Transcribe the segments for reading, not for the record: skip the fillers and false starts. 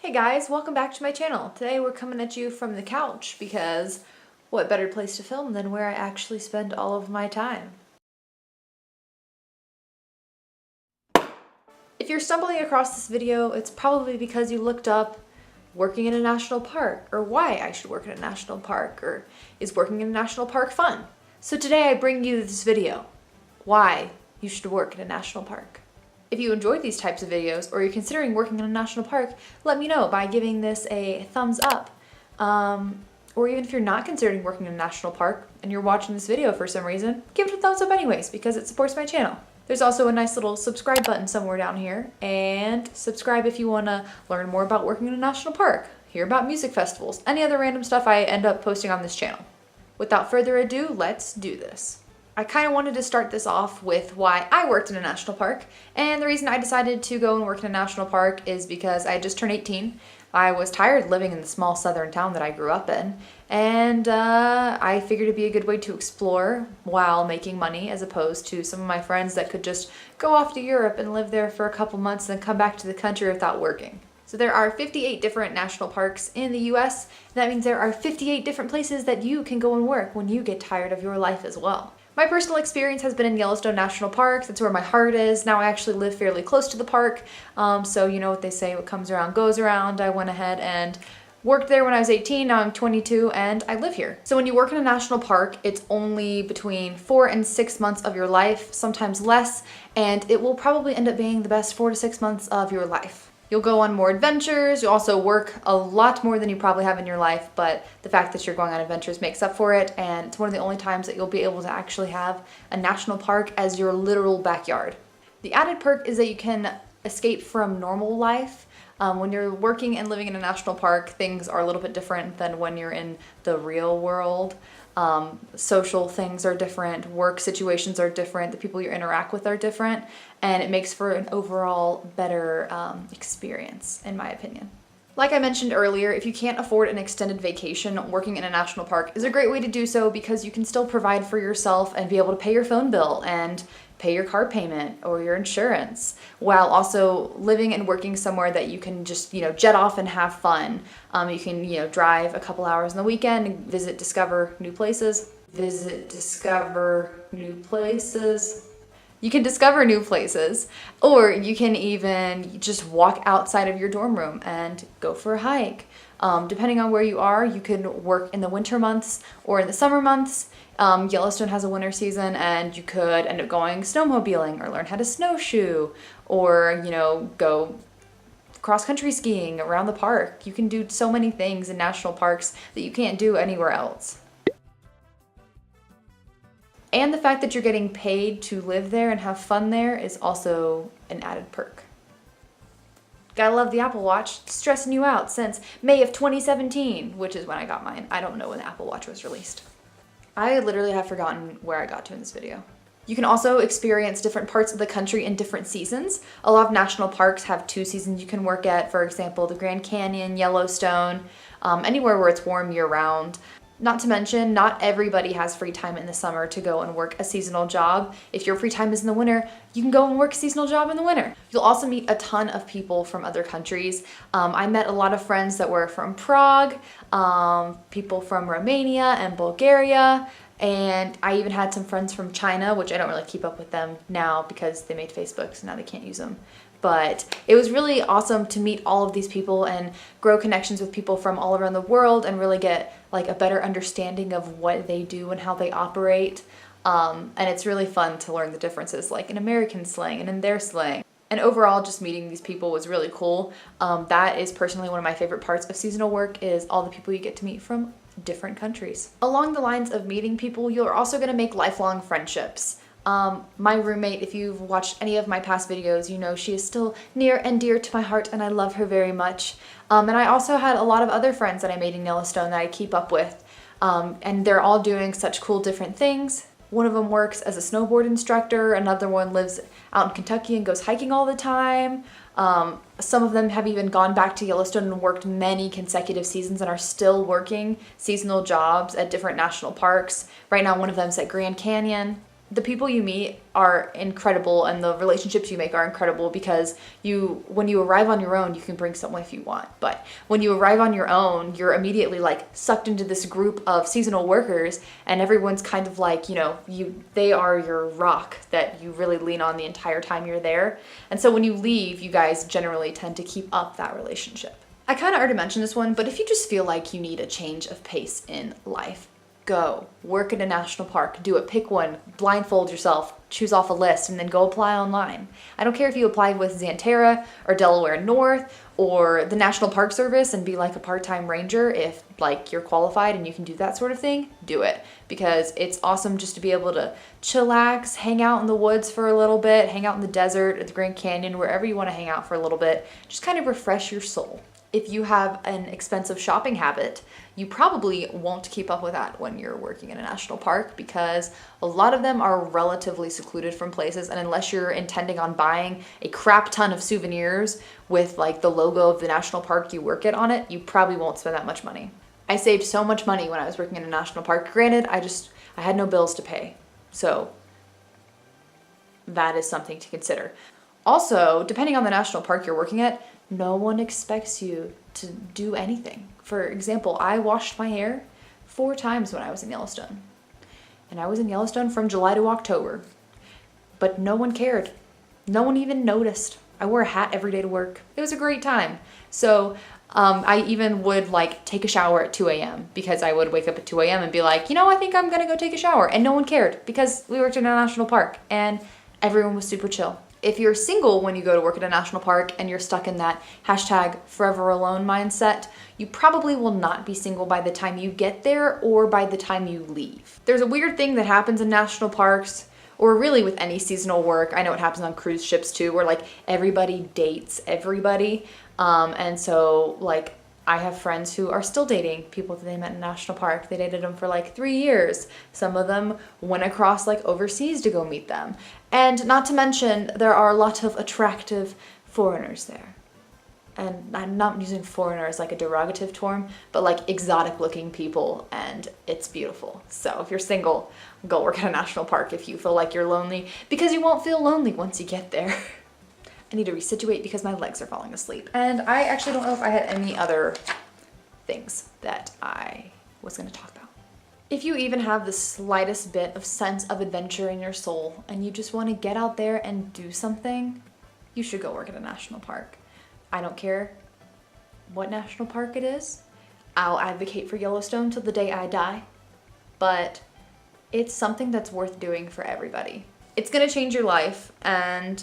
Hey guys, welcome back to my channel. Today we're coming at you from the couch because what better place to film than where I actually spend all of my time. If you're stumbling across this video, it's probably because you looked up working in a national park, or why I should work in a national park, or is working in a national park fun? So today I bring you this video, why you should work in a national park. If you enjoyed these types of videos or you're considering working in a national park, let me know by giving this a thumbs up. Or even if you're not considering working in a national park and you're watching this video for some reason, give it a thumbs up anyways because it supports my channel. There's also a nice little subscribe button somewhere down here, and subscribe if you want to learn more about working in a national park, hear about music festivals, any other random stuff I end up posting on this channel. Without further ado, let's do this. I kind of wanted to start this off with why I worked in a national park, and the reason I decided to go and work in a national park is because I just turned 18. I was tired living in the small southern town that I grew up in, and I figured it'd be a good way to explore while making money, as opposed to some of my friends that could just go off to Europe and live there for a couple months and then come back to the country without working. So there are 58 different national parks in the US, and that means there are 58 different places that you can go and work when you get tired of your life as well. My personal experience has been in Yellowstone National Park. That's where my heart is. Now I actually live fairly close to the park, so you know what they say, what comes around goes around. I went ahead and worked there when I was 18, now I'm 22, and I live here. So when you work in a national park, it's only between 4 and 6 months of your life, sometimes less, and it will probably end up being the best 4 to 6 months of your life. You'll go on more adventures, you'll also work a lot more than you probably have in your life, but the fact that you're going on adventures makes up for it, and it's one of the only times that you'll be able to actually have a national park as your literal backyard. The added perk is that you can escape from normal life. When you're working and living in a national park, things are a little bit different than when you're in the real world. Social things are different, work situations are different, the people you interact with are different, and it makes for an overall better experience, in my opinion. Like I mentioned earlier, if you can't afford an extended vacation, working in a national park is a great way to do so because you can still provide for yourself and be able to pay your phone bill and pay your car payment or your insurance, while also living and working somewhere that you can just, jet off and have fun. You can, drive a couple hours on the weekend and discover new places. You can discover new places, or you can even just walk outside of your dorm room and go for a hike. Depending on where you are, you can work in the winter months or in the summer months. Yellowstone has a winter season, and you could end up going snowmobiling or learn how to snowshoe, or, go cross-country skiing around the park. You can do so many things in national parks that you can't do anywhere else. And the fact that you're getting paid to live there and have fun there is also an added perk. Gotta love the Apple Watch, stressing you out since May of 2017, which is when I got mine. I don't know when the Apple Watch was released. I literally have forgotten where I got to in this video. You can also experience different parts of the country in different seasons. A lot of national parks have 2 seasons you can work at, for example, the Grand Canyon, Yellowstone, anywhere where it's warm year-round. Not to mention, not everybody has free time in the summer to go and work a seasonal job. If your free time is in the winter, you can go and work a seasonal job in the winter. You'll also meet a ton of people from other countries. I met a lot of friends that were from Prague, people from Romania and Bulgaria, and I even had some friends from China, which I don't really keep up with them now because they made Facebook, so now they can't use them. But it was really awesome to meet all of these people and grow connections with people from all around the world and really get like a better understanding of what they do and how they operate. And it's really fun to learn the differences, like in American slang and in their slang. And overall, just meeting these people was really cool. That is personally one of my favorite parts of seasonal work, is all the people you get to meet from different countries. Along the lines of meeting people, you're also going to make lifelong friendships. My roommate, if you've watched any of my past videos, you know she is still near and dear to my heart, and I love her very much. And I also had a lot of other friends that I made in Yellowstone that I keep up with, and they're all doing such cool different things. One of them works as a snowboard instructor, another one lives out in Kentucky and goes hiking all the time. Some of them have even gone back to Yellowstone and worked many consecutive seasons and are still working seasonal jobs at different national parks. Right now, one of them's at Grand Canyon. the people you meet are incredible and the relationships you make are incredible because when you arrive on your own, you can bring someone if you want. But when you arrive on your own, you're immediately like sucked into this group of seasonal workers and everyone's kind of like, they are your rock that you really lean on the entire time you're there. And so when you leave, you guys generally tend to keep up that relationship. I kind of already mentioned this one, but if you just feel like you need a change of pace in life, go work at a national park, do it, pick one, blindfold yourself, choose off a list, and then go apply online. I don't care if you apply with Xanterra or Delaware North or the National Park Service and be like a part-time ranger. If like you're qualified and you can do that sort of thing, do it, because it's awesome just to be able to chillax, hang out in the woods for a little bit, hang out in the desert, at the Grand Canyon, wherever you want to hang out for a little bit, just kind of refresh your soul. If you have an expensive shopping habit, you probably won't keep up with that when you're working in a national park because a lot of them are relatively secluded from places, and unless you're intending on buying a crap ton of souvenirs with like the logo of the national park you work at on it, you probably won't spend that much money. I saved so much money when I was working in a national park. Granted, I had no bills to pay, so that is something to consider. Also, depending on the national park you're working at, no one expects you to do anything. For example, I washed my hair 4 times when I was in Yellowstone. And I was in Yellowstone from July to October. But no one cared. No one even noticed. I wore a hat every day to work. It was a great time. So I even would like take a shower at 2 a.m. because I would wake up at 2 a.m. and be like, I think I'm gonna go take a shower. And no one cared because we worked in a national park and everyone was super chill. If you're single when you go to work at a national park and you're stuck in that #forever alone mindset, you probably will not be single by the time you get there or by the time you leave. There's a weird thing that happens in national parks, or really with any seasonal work. I know it happens on cruise ships too, where like everybody dates everybody. And so like I have friends who are still dating people that they met in a national park. They dated them for like 3 years. Some of them went across like overseas to go meet them. And not to mention, there are a lot of attractive foreigners there. And I'm not using foreigner as like a derogative term, but like exotic looking people, and it's beautiful. So if you're single, go work at a national park if you feel like you're lonely, because you won't feel lonely once you get there. I need to resituate because my legs are falling asleep. And I actually don't know if I had any other things that I was going to talk about. If you even have the slightest bit of sense of adventure in your soul and you just want to get out there and do something, you should go work at a national park. I don't care what national park it is. I'll advocate for Yellowstone till the day I die, but it's something that's worth doing for everybody. It's going to change your life, and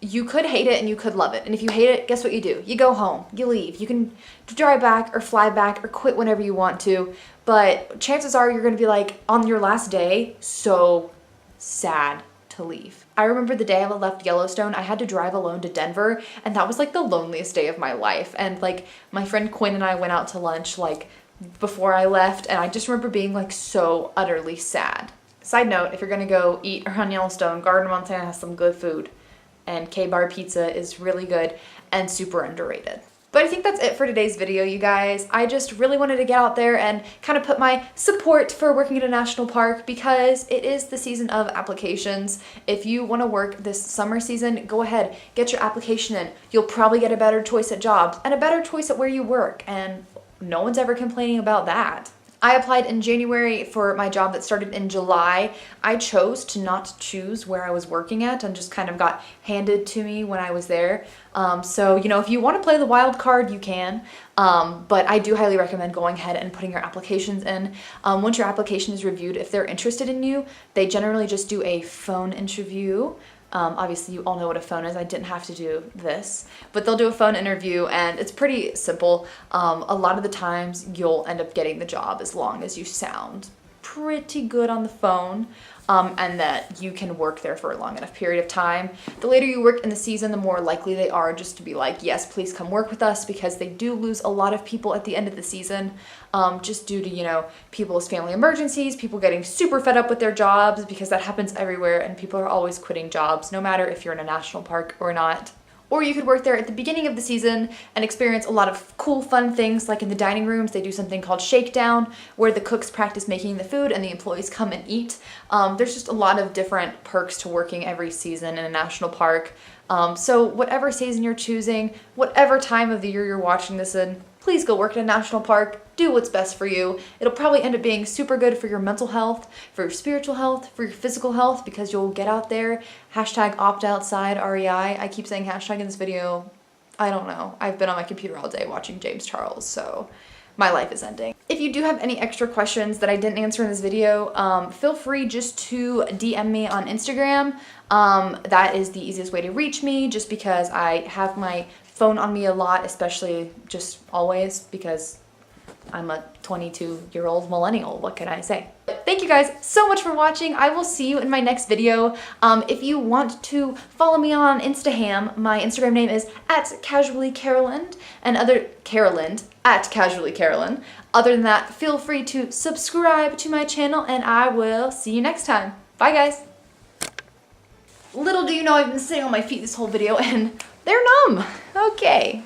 you could hate it and you could love it. And if you hate it, guess what you do? You go home, you leave. You can drive back or fly back or quit whenever you want to. But chances are you're going to be like on your last day, so sad to leave. I remember the day I left Yellowstone, I had to drive alone to Denver, and that was like the loneliest day of my life. And like my friend Quinn and I went out to lunch like before I left, and I just remember being like so utterly sad. Side note, if you're going to go eat around Yellowstone, Garden, Montana has some good food. And K-Bar Pizza is really good and super underrated. But I think that's it for today's video, you guys. I just really wanted to get out there and kind of put my support for working at a national park because it is the season of applications. If you want to work this summer season, go ahead, get your application in. You'll probably get a better choice at jobs and a better choice at where you work, and no one's ever complaining about that. I applied in January for my job that started in July. I chose to not choose where I was working at and just kind of got handed to me when I was there. So, if you want to play the wild card, you can. But I do highly recommend going ahead and putting your applications in. Once your application is reviewed, if they're interested in you, they generally just do a phone interview. Obviously, you all know what a phone is. I didn't have to do this, but they'll do a phone interview, and it's pretty simple. A lot of the times, you'll end up getting the job as long as you sound pretty good on the phone, and that you can work there for a long enough period of time. The later you work in the season, the more likely they are just to be like, yes, please come work with us, because they do lose a lot of people at the end of the season, just due to, people's family emergencies, people getting super fed up with their jobs, because that happens everywhere, and people are always quitting jobs, no matter if you're in a national park or not. Or you could work there at the beginning of the season and experience a lot of cool, fun things, like in the dining rooms, they do something called shakedown, where the cooks practice making the food and the employees come and eat. There's just a lot of different perks to working every season in a national park. So whatever season you're choosing, whatever time of the year you're watching this in, please go work in a national park. Do what's best for you. It'll probably end up being super good for your mental health, for your spiritual health, for your physical health, because you'll get out there. Hashtag opt outside REI. I keep saying hashtag in this video. I don't know. I've been on my computer all day watching James Charles, so my life is ending. If you do have any extra questions that I didn't answer in this video, feel free just to DM me on Instagram. That is the easiest way to reach me, just because I have my phone on me a lot, especially just always, because I'm a 22-year-old millennial. What can I say? Thank you guys so much for watching. I will see you in my next video. If you want to follow me on Instaham, my Instagram name is @casuallycarolyn and @casuallycarolyn. Other than that, feel free to subscribe to my channel and I will see you next time. Bye guys. Little do you know I've been sitting on my feet this whole video and they're numb. Okay.